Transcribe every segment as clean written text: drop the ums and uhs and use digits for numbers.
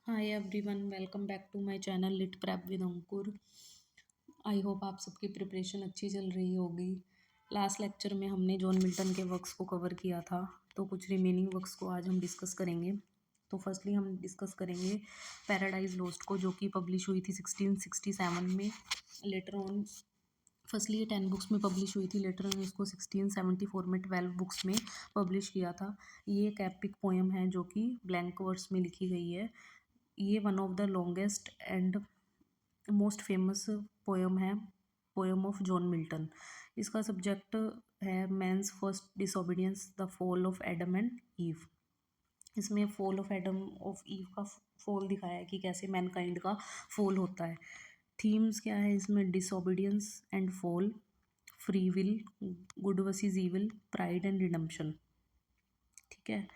Hi everyone, welcome back to my channel lit prep with Ankur. I hope आप सबकी preparation अच्छी चल रही होगी। लास्ट लेक्चर में हमने जॉन मिल्टन के वर्क्स को कवर किया था, तो कुछ रिमेनिंग वर्क्स को आज हम डिस्कस करेंगे। तो फर्स्टली हम डिस्कस करेंगे पैराडाइज लोस्ट को, जो कि पब्लिश हुई थी 1667 में। लेटर ऑन फर्स्टली ये 10 बुक्स में पब्लिश हुई थी, लेटर ऑन इसको 1674 में 12 बुक्स में पब्लिश किया था। ये एक एपिक पोएम है जो कि ब्लैंक वर्स में लिखी गई है। ये one of the longest and most famous poem है, पोएम ऑफ जॉन मिल्टन। इसका सब्जेक्ट है man's first disobedience, the fall of Adam and Eve. इसमें fall of Adam of Eve का फॉल दिखाया है कि कैसे मैनकाइंड का फॉल होता है। थीम्स क्या है इसमें? Disobedience and fall, free will, good versus evil, pride and redemption. ठीक है,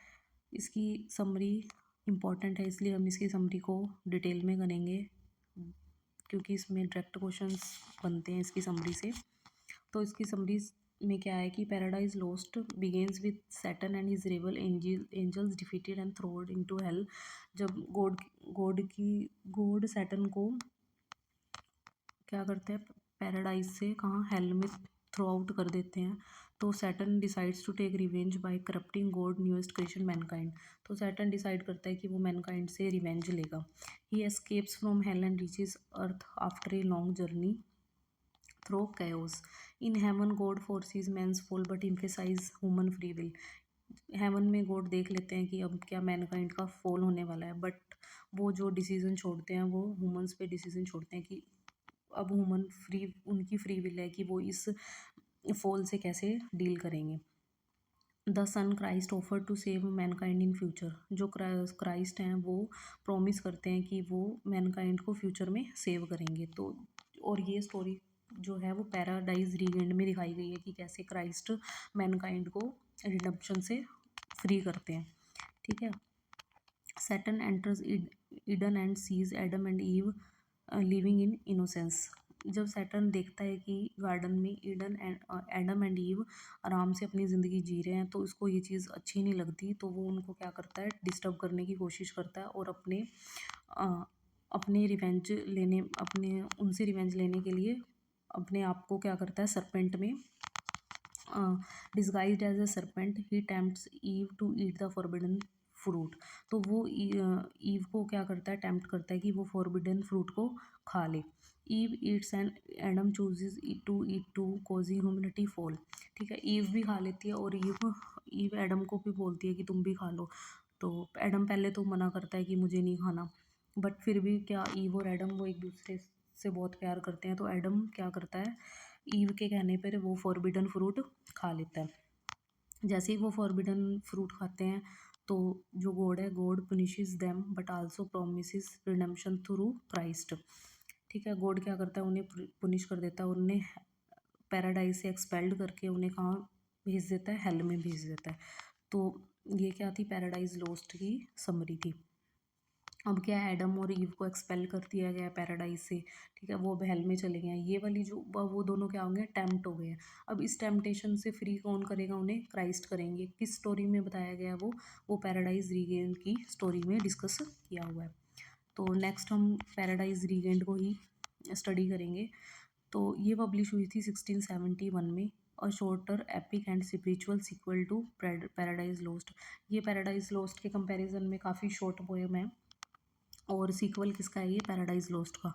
इसकी समरी इम्पॉर्टेंट है, इसलिए हम इसकी समरी को डिटेल में करेंगे, क्योंकि इसमें डायरेक्ट क्वेश्चंस बनते हैं इसकी समरी से। तो इसकी समरी में क्या है कि Paradise Lost begins with Satan and his rival angels defeated and throwed into hell. जब गॉड सैटर्न को क्या करते हैं, पैराडाइज से कहाँ, हेल में थ्रो आउट कर देते हैं। तो Saturn decides to take revenge by corrupting God newest creation mankind. तो सैटर्न डिसाइड करता है कि वो मैनकाइंड से रिवेंज लेगा। He escapes from hell and reaches earth after a long journey through chaos. In heaven God foresees man's fall but emphasize human free will. Heaven में God देख लेते हैं कि अब क्या मैनकाइंड का फॉल होने वाला है, बट वो जो डिसीजन छोड़ते हैं वो ह्यूमंस पे डिसीजन छोड़ते हैं कि अब ह्यूमन फ्री, उनकी फ्री विल है कि वो इस फॉल से कैसे डील करेंगे। The son Christ offer to save mankind in future. जो क्राइस्ट हैं वो प्रॉमिस करते हैं कि वो मैनकाइंड को फ्यूचर में सेव करेंगे। तो और ये स्टोरी जो है वो पैराडाइज रीगेंड में दिखाई गई है कि कैसे क्राइस्ट मैनकाइंड को रिडम्पशन से फ्री करते हैं। ठीक है, Satan enters Eden and sees Adam and Eve living in innocence. जब सैटर्न देखता है कि गार्डन में Eden and Adam and Eve आराम से अपनी ज़िंदगी जी रहे हैं, तो उसको ये चीज़ अच्छी नहीं लगती। तो वो उनको क्या करता है, डिस्टर्ब करने की कोशिश करता है और अ, अपने रिवेंज लेने अपने उनसे रिवेंज लेने के लिए अपने आप को क्या करता है, सरपेंट में disguised as a serpent he tempts Eve to eat the forbidden fruit. तो वो ईव को क्या करता है, टेम्प्ट करता है कि वो फॉरबिडन फ्रूट को खा ले। Eve eats and Adam chooses to eat to cozy humility fall. ठीक है, ईव भी खा लेती है और ईव एडम को भी बोलती है कि तुम भी खा लो। तो एडम पहले तो मना करता है कि मुझे नहीं खाना, बट फिर भी क्या, ईव और एडम वो एक दूसरे से बहुत प्यार करते हैं। तो एडम क्या करता है, ईव के कहने पर वो फॉरबिडन फ्रूट खा लेता है। जैसे ही वो फॉरबिडन फ्रूट खाते हैं तो जो गॉड है, God punishes them but also promises redemption through Christ. ठीक है, गॉड क्या करता है, उन्हें पुनिश कर देता है, उन्हें पैराडाइज से एक्सपेल्ड करके उन्हें कहाँ भेज देता है, हेल में भेज देता है। तो ये क्या थी, पैराडाइज लॉस्ट की समरी थी। अब क्या है, एडम और ईव को एक्सपेल कर दिया गया पैराडाइज से। ठीक है, वो अब हेल में चले गए हैं। ये वाली जो वो दोनों क्या होंगे, टेम्प्ट हो गए हैं। अब इस टेम्पटेशन से फ्री कौन करेगा उन्हें, क्राइस्ट करेंगे। किस स्टोरी में बताया गया है वो पैराडाइज रीगेन की स्टोरी में डिस्कस किया हुआ है। तो नेक्स्ट हम पैराडाइज रीगेंड को ही स्टडी करेंगे। तो ये पब्लिश हुई थी 1671 में। A shorter epic and spiritual sequel to Paradise Lost. ये पैराडाइज लॉस्ट के कंपैरिजन में काफ़ी शॉर्ट पोएम है, और सीक्वल किसका है, ये पैराडाइज लॉस्ट का।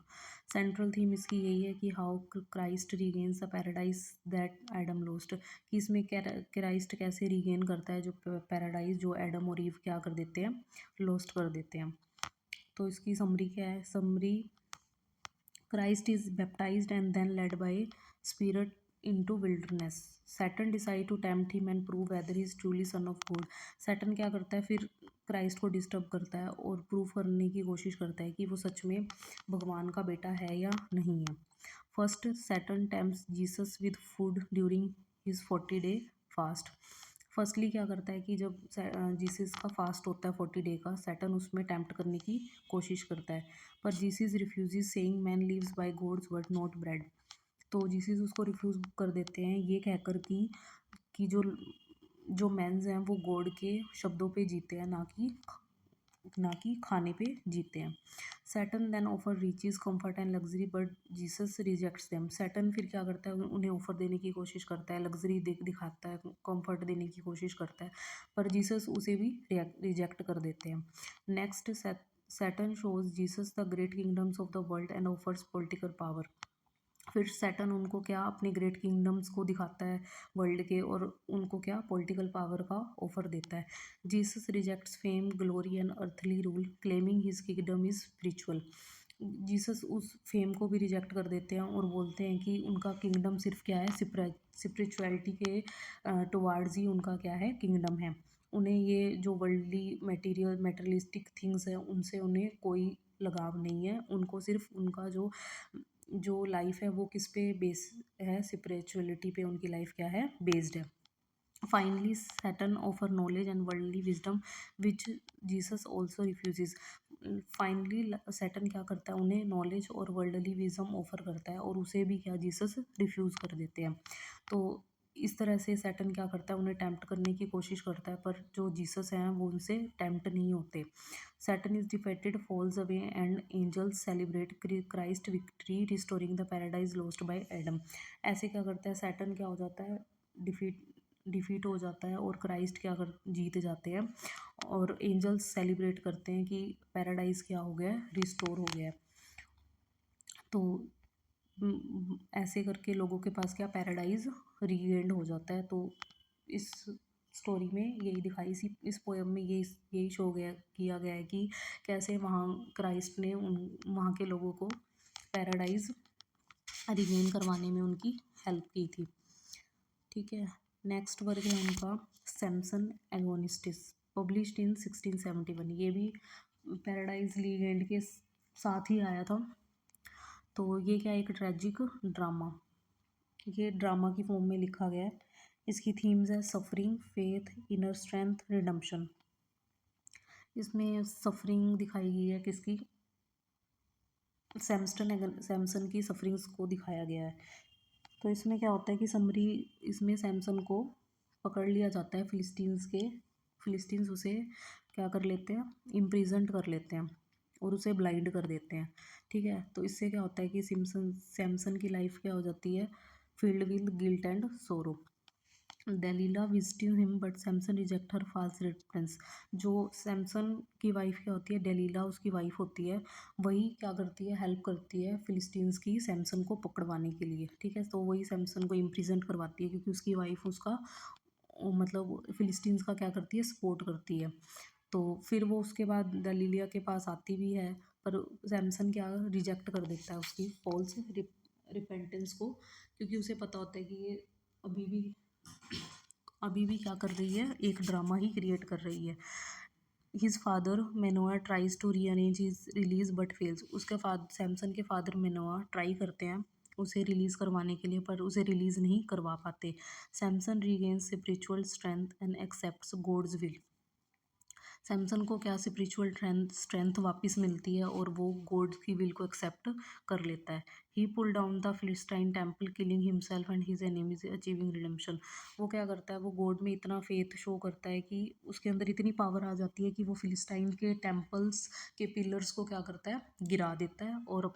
सेंट्रल थीम इसकी यही है कि how Christ regains a paradise that Adam lost. कि इसमें क्राइस्ट कैसे रीगेन करता है जो पैराडाइज जो एडम और ईव क्या कर देते हैं, लॉस्ट कर देते हैं। तो इसकी समरी क्या है, summary, Christ is baptized and then led by Spirit into wilderness. Saturn decide to tempt him and prove whether he is truly son of God. Saturn क्या करता है, फिर क्राइस्ट को डिस्टर्ब करता है और प्रूव करने की कोशिश करता है कि वो सच में भगवान का बेटा है या नहीं है। First Satan tempts Jesus with food during his 40-day fast. Firstly क्या करता है कि जब जीसस का फास्ट होता है 40 डे का, सैटर्न उसमें टेम्प्ट करने की कोशिश करता है, पर Jesus refuses saying man lives by God's word not bread. तो जीसस उसको रिफ्यूज़ कर देते हैं ये कहकर कि जो जो मैंस हैं वो गॉड के शब्दों पे जीते हैं, ना कि ना कि खाने पे जीते हैं। Satan then offer riches comfort and luxury but Jesus rejects them. Satan फिर क्या करता है, उन्हें ऑफर देने की कोशिश करता है, लग्जरी दिखाता है, कंफर्ट देने की कोशिश करता है, पर जीसस उसे भी रिजेक्ट कर देते हैं। Next, Saturn shows Jesus the great kingdoms of the world and offers political power. फिर सैटर्न उनको क्या अपने ग्रेट किंगडम्स को दिखाता है वर्ल्ड के, और उनको क्या पॉलिटिकल पावर का ऑफर देता है। Jesus rejects fame glory and earthly rule claiming his kingdom is spiritual. Jesus उस फेम को भी रिजेक्ट कर देते हैं और बोलते हैं कि उनका किंगडम सिर्फ क्या है, स्पिरिचुअलिटी के टुवार्ड्स ही उनका क्या है, किंगडम है। उन्हें ये जो वर्ल्डली मेटेरियलिस्टिक थिंग्स हैं उनसे उन्हें कोई लगाव नहीं है। उनको सिर्फ उनका जो लाइफ है वो किस पे बेस है, स्पिरिचुअलिटी पे उनकी लाइफ क्या है, बेस्ड है। Finally Saturn offer knowledge and worldly wisdom which Jesus also refuses. Finally Saturn क्या करता है, उन्हें नॉलेज और वर्ल्डली विजडम ऑफर करता है और उसे भी क्या जीसस रिफ्यूज़ कर देते हैं। तो इस तरह से सैटर्न क्या करता है, उन्हें टेम्प्ट करने की कोशिश करता है, पर जो जीसस हैं वो उनसे टेम्प्ट नहीं होते। Satan is defeated, falls away and angels celebrate Christ victory restoring the Paradise Lost by Adam. ऐसे क्या करता है, सैटर्न क्या हो जाता है, डिफीट हो जाता है और क्राइस्ट क्या कर जीत जाते हैं, और एंजल्स सेलिब्रेट करते हैं कि पैराडाइज क्या हो गया, रिस्टोर हो गया है। तो ऐसे करके लोगों के पास क्या पैराडाइज रीगेंड हो जाता है। तो इस स्टोरी में यही दिखाई, इस पोएम में यही शो किया गया है कि कैसे वहाँ क्राइस्ट ने वहाँ के लोगों को पैराडाइज रिगेन करवाने में उनकी हेल्प की थी। ठीक है, नेक्स्ट वर्क है उनका सैमसन एगोनिस्टिस, पब्लिश्ड इन 1671। ये भी पैराडाइज रीगेंड के साथ ही आया था। तो ये क्या, एक ट्रेजिक ड्रामा, ये ड्रामा की फॉर्म में लिखा गया है। इसकी थीम्स है suffering, faith, inner strength, redemption. इसमें सफरिंग दिखाई गई है किसकी, सैमसन की सफरिंग्स को दिखाया गया है। तो इसमें क्या होता है कि समरी, इसमें सैमसन को पकड़ लिया जाता है फिलिस्तीन्स उसे क्या कर लेते हैं, इम्प्रिजेंट कर लेते हैं और उसे ब्लाइंड कर देते हैं। ठीक है, तो इससे क्या होता है कि सैमसन की लाइफ क्या हो जाती है, filled with guilt and sorrow. Delilah visiting him but Samson reject her false reference. जो सैमसन की वाइफ क्या होती है, डेलीला उसकी वाइफ होती है, वही क्या करती है, हेल्प करती है फिलिस्तीन्स की सैमसन को पकड़वाने के लिए। ठीक है, तो वही सैमसन को इम्प्रिजेंट करवाती है क्योंकि उसकी वाइफ उसका मतलब फिलिस्तीन्स का क्या करती है, सपोर्ट करती है। तो फिर वो उसके बाद दलीलिया के पास आती भी है, पर सैमसन क्या रिजेक्ट कर देता है उसकी फॉल्स रिपेंटेंस को, क्योंकि उसे पता होता है कि ये अभी भी अभी भी क्या कर रही है, एक ड्रामा ही क्रिएट कर रही है। His father Manoah tries to rearrange his release but fails. उसके सैमसन के फादर मेनोआ ट्राई करते हैं उसे रिलीज़ करवाने के लिए, पर उसे रिलीज़ नहीं करवा पाते। Samson regains spiritual strength and accepts God's will. Samson को क्या स्पिरिचुअल स्ट्रेंथ वापस मिलती है और वो गॉड की विल को एक्सेप्ट कर लेता है। He pull down the Philistine temple killing himself and his enemies achieving redemption. वो क्या करता है, वो गॉड में इतना फेथ शो करता है कि उसके अंदर इतनी पावर आ जाती है कि वो फिलिस्टाइन के टेम्पल्स के पिलर्स को क्या करता है, गिरा देता है, और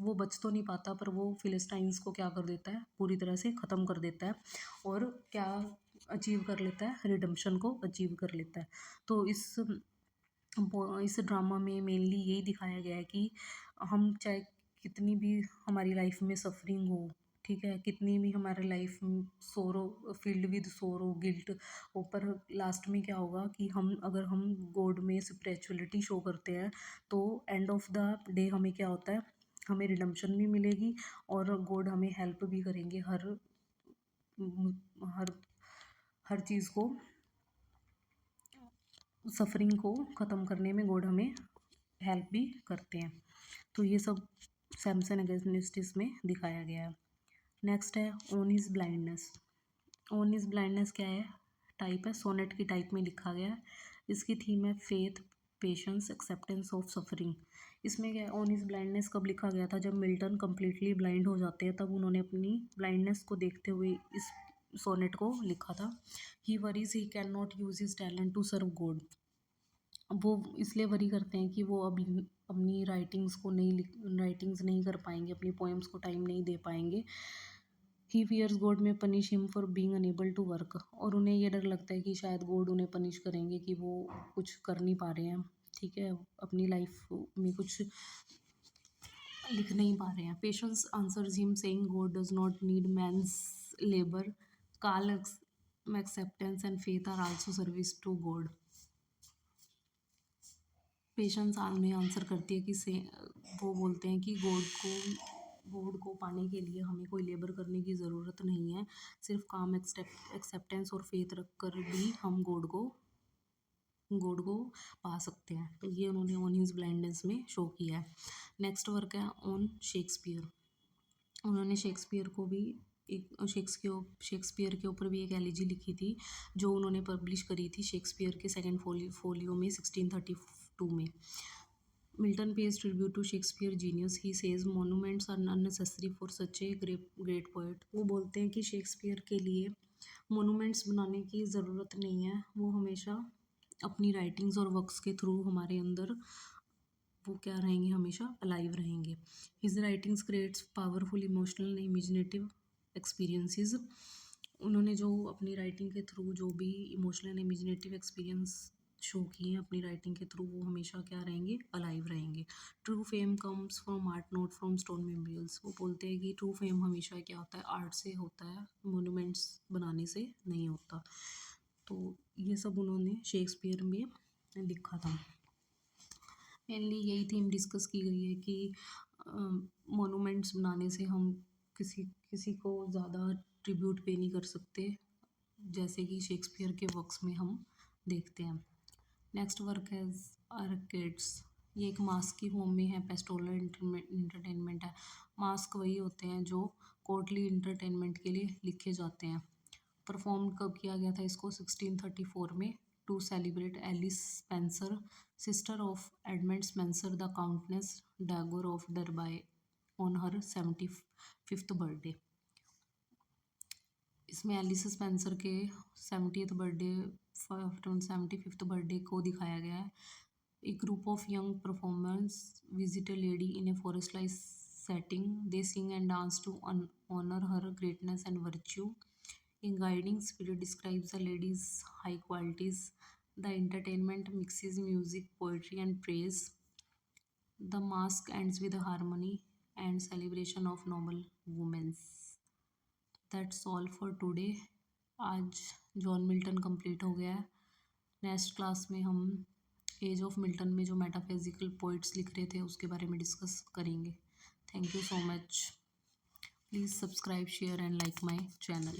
वो बच तो नहीं पाता पर वो फिलिस्टाइंस को क्या कर देता है, पूरी तरह से ख़त्म कर देता है, और क्या अचीव कर लेता है, रिडम्पशन को अचीव कर लेता है। तो इस ड्रामा में मेनली यही दिखाया गया है कि हम चाहे कितनी भी हमारी लाइफ में सफरिंग हो, ठीक है, कितनी भी हमारे लाइफ में सोरो, फील्ड विद सोरो गिल्ट, ऊपर लास्ट में क्या होगा कि अगर हम गॉड में स्पिरिचुअलिटी शो करते हैं तो एंड ऑफ द डे हमें क्या होता है, हमें रिडम्पशन भी मिलेगी और गॉड हमें हेल्प भी करेंगे हर हर चीज़ को, सफरिंग को ख़त्म करने में गॉड हमें हेल्प भी करते हैं। तो ये सब सैमसन एगोनिस्टिस में दिखाया गया है। नेक्स्ट है own is blindness. Own is blindness क्या है, टाइप है, सोनेट की टाइप में लिखा गया है। इसकी थीम है faith, patience, acceptance of suffering. इसमें क्या है, ओन इज़ ब्लाइंडनेस कब लिखा गया था, जब मिल्टन कम्प्लीटली ब्लाइंड हो जाते हैं तब उन्होंने अपनी ब्लाइंडनेस को देखते हुए इस सोनेट को लिखा था। He worries he can not use his talent to serve God. वो इसलिए वरी करते हैं कि वो अब अपनी राइटिंग्स नहीं कर पाएंगे, अपनी पोएम्स को टाइम नहीं दे पाएंगे। ही फियर्स गॉड में punish him for being unable to work, और उन्हें ये डर लगता है कि शायद गॉड उन्हें पनिश करेंगे कि वो कुछ कर नहीं पा रहे हैं, ठीक है, अपनी लाइफ में कुछ लिख नहीं पा रहे हैं। Patience answers him saying God does not need man's labour, calm acceptance and faith are also service to God. Patience उन्हें आंसर करती है कि वो बोलते हैं कि गॉड को पाने के लिए हमें कोई लेबर करने की ज़रूरत नहीं है, सिर्फ काम एक्सेप्टेंस और फेथ रख कर भी हम गॉड को पा सकते हैं। तो ये उन्होंने ऑन हिज ब्लाइंडनेस में शो किया है। नेक्स्ट वर्क है ऑन शेक्सपियर। उन्होंने शेक्सपियर को भी एक शेक्सपियर के ऊपर भी एक एलिजी लिखी थी, जो उन्होंने पब्लिश करी थी शेक्सपियर के सेकेंड फोलियो में 1632 में। Milton pays tribute to Shakespeare genius, he says monuments are unnecessary for such a great poet. वो बोलते हैं कि शेक्सपियर के लिए मोनूमेंट्स बनाने की ज़रूरत नहीं है, वो हमेशा अपनी राइटिंग्स और वर्क्स के थ्रू हमारे अंदर वो क्या रहेंगे, हमेशा अलाइव रहेंगे। His writings creates powerful emotional and imaginative experiences. उन्होंने जो अपनी राइटिंग के थ्रू जो भी emotional and imaginative experience show किए हैं अपनी राइटिंग के थ्रू, वो हमेशा क्या रहेंगे, अलाइव रहेंगे। True fame comes from art not from stone memorials. वो बोलते हैं कि ट्रू फेम हमेशा क्या होता है, आर्ट से होता है, मोनूमेंट्स बनाने से नहीं होता। तो ये सब उन्होंने शेक्सपियर में लिखा था। मेनली यही थीम डिस्कस की गई है कि मोनूमेंट्स बनाने से हम किसी को ज़्यादा ट्रिब्यूट पे नहीं कर सकते, जैसे कि शेक्सपियर के वर्क्स में हम देखते हैं। नेक्स्ट वर्क है आर्केड्स। ये एक मास्क की फॉर्म में है, पेस्टोरल इंटरटेनमेंट है। मास्क वही होते हैं जो कोर्टली इंटरटेनमेंट के लिए लिखे जाते हैं। परफॉर्म कब किया गया था इसको, 1634 में, to celebrate Alice Spencer, sister of Edmund Spencer the countess dowager of Derby, on her 75th birthday. इसमें एलिस स्पेंसर के 75th बर्थडे को दिखाया गया है। A group of young performers visit a lady in a forest like setting. They sing and dance to honor her greatness and virtue. A guiding spirit describes the lady's high qualities. The entertainment mixes music, poetry, and praise. The masque ends with a harmony and celebration of noble women. That's all for today. आज John Milton complete हो गया है। Next class में हम as of Milton में जो metaphysical poets लिख रहे थे उसके बारे में डिस्कस करेंगे। Thank you so much. Please subscribe, share and like my channel.